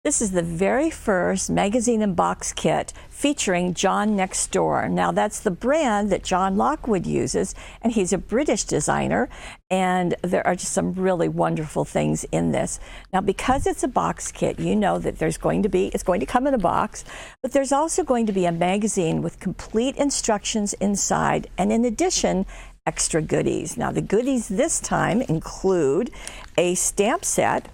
This is the very first magazine and box kit featuring John Next Door. Now that's the brand that John Lockwood uses, and he's a British designer, and there are just some really wonderful things in this. Now because it's a box kit, you know that it's going to come in a box, but there's also going to be a magazine with complete instructions inside, and in addition, extra goodies. Now the goodies this time include a stamp set.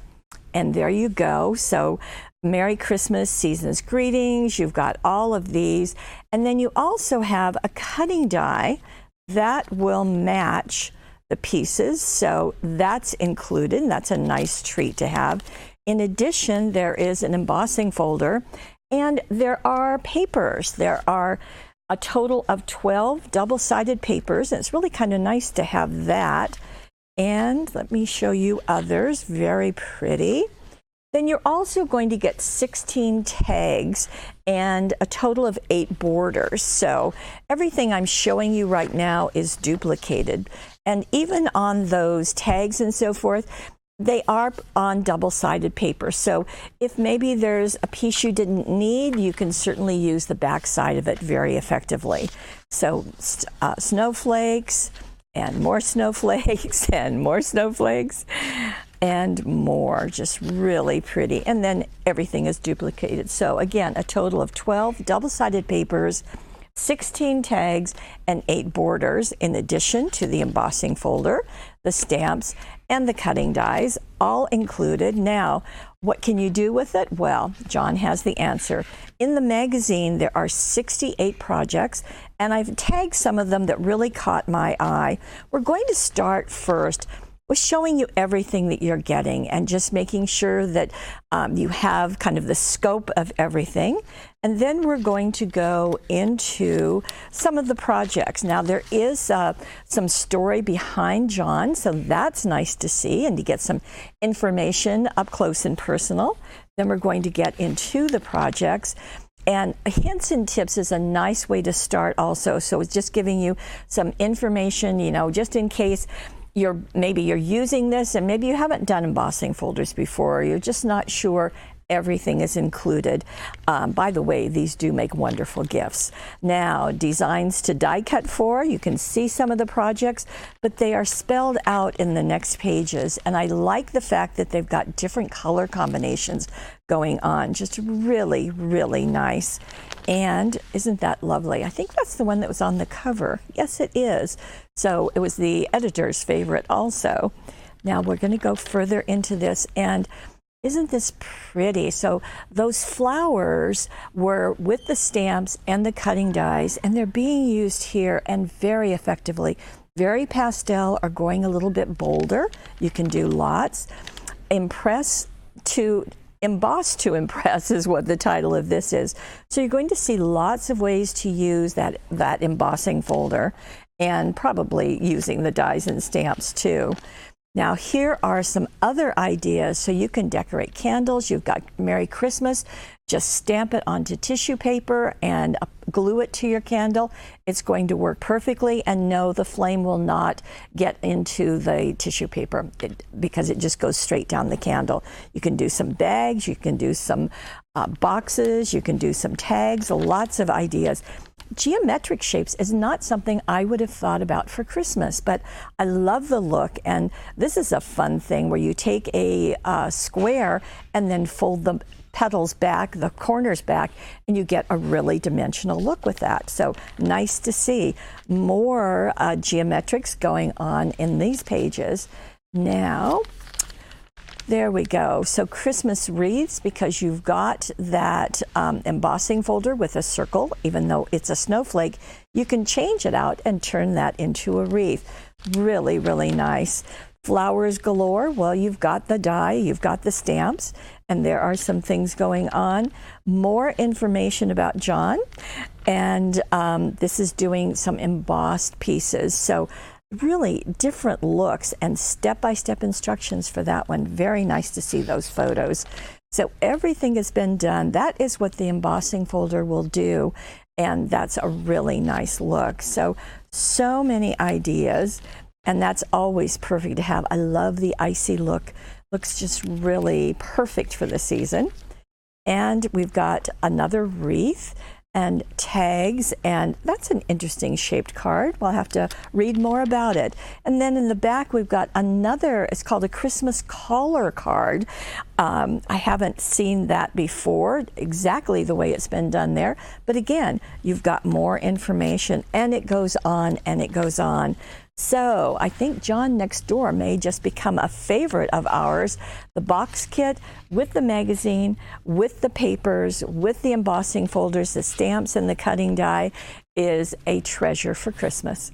And there you go. So Merry Christmas, Season's Greetings, you've got all of these. And then you also have a cutting die that will match the pieces. So that's included, and that's a nice treat to have. In addition, there is an embossing folder, and there are papers. There are a total of 12 double-sided papers, and it's really kind of nice to have that. And let me show you others, very pretty. Then you're also going to get 16 tags and a total of 8 borders. So everything I'm showing you right now is duplicated. And even on those tags and so forth, they are on double-sided paper. So if maybe there's a piece you didn't need, you can certainly use the back side of it very effectively. So snowflakes, and more snowflakes, and more snowflakes, and more. Just really pretty. And then everything is duplicated. So again, a total of 12 double-sided papers, 16 tags, and 8 borders, in addition to the embossing folder, the stamps, and the cutting dies, all included. Now, what can you do with it? Well, John has the answer. In the magazine, there are 68 projects, and I've tagged some of them that really caught my eye. We're going to start first with showing you everything that you're getting and just making sure that you have kind of the scope of everything. And then we're going to go into some of the projects. Now there is some story behind John, so that's nice to see and to get some information up close and personal. Then we're going to get into the projects. And hints and tips is a nice way to start also. So it's just giving you some information, you know, just in case maybe you're using this and maybe you haven't done embossing folders before, or you're just not sure. Everything is included. By the way, these do make wonderful gifts. Now, designs to die cut for, you can see some of the projects, but they are spelled out in the next pages. And I like the fact that they've got different color combinations going on. Just really, really nice. And isn't that lovely? I think that's the one that was on the cover. Yes, it is. So it was the editor's favorite also. Now we're going to go further into this, and isn't this pretty? So those flowers were with the stamps and the cutting dies, and they're being used here and very effectively. Very pastel or going a little bit bolder. You can do lots. Emboss to impress is what the title of this is. So you're going to see lots of ways to use that embossing folder, and probably using the dies and stamps too. Now here are some other ideas. So you can decorate candles. You've got Merry Christmas. Just stamp it onto tissue paper and glue it to your candle. It's going to work perfectly, and no, the flame will not get into the tissue paper because it just goes straight down the candle. You can do some bags, you can do some boxes, you can do some tags, lots of ideas. Geometric shapes is not something I would have thought about for Christmas, but I love the look, and this is a fun thing where you take a square and then fold the petals back, the corners back, and you get a really dimensional look with that. So nice to see more geometrics going on in these pages. Now, there we go. So Christmas wreaths, because you've got that embossing folder with a circle, even though it's a snowflake, you can change it out and turn that into a wreath. Really, really nice. Flowers galore. Well, you've got the die, you've got the stamps, and there are some things going on. More information about John, and this is doing some embossed pieces. So really different looks and step-by-step instructions for that one. Very nice to see those photos. So everything has been done. That is what the embossing folder will do, and that's a really nice look. So many ideas, and that's always perfect to have. I love the icy look. Looks just really perfect for the season. And we've got another wreath and tags, and that's an interesting shaped card. We'll have to read more about it. And then in the back we've got another, it's called a Christmas caller card. I haven't seen that before, exactly the way it's been done there. But again, you've got more information, and it goes on and it goes on. So I think John Next Door may just become a favorite of ours. The box kit with the magazine, with the papers, with the embossing folders, the stamps, and the cutting die is a treasure for Christmas.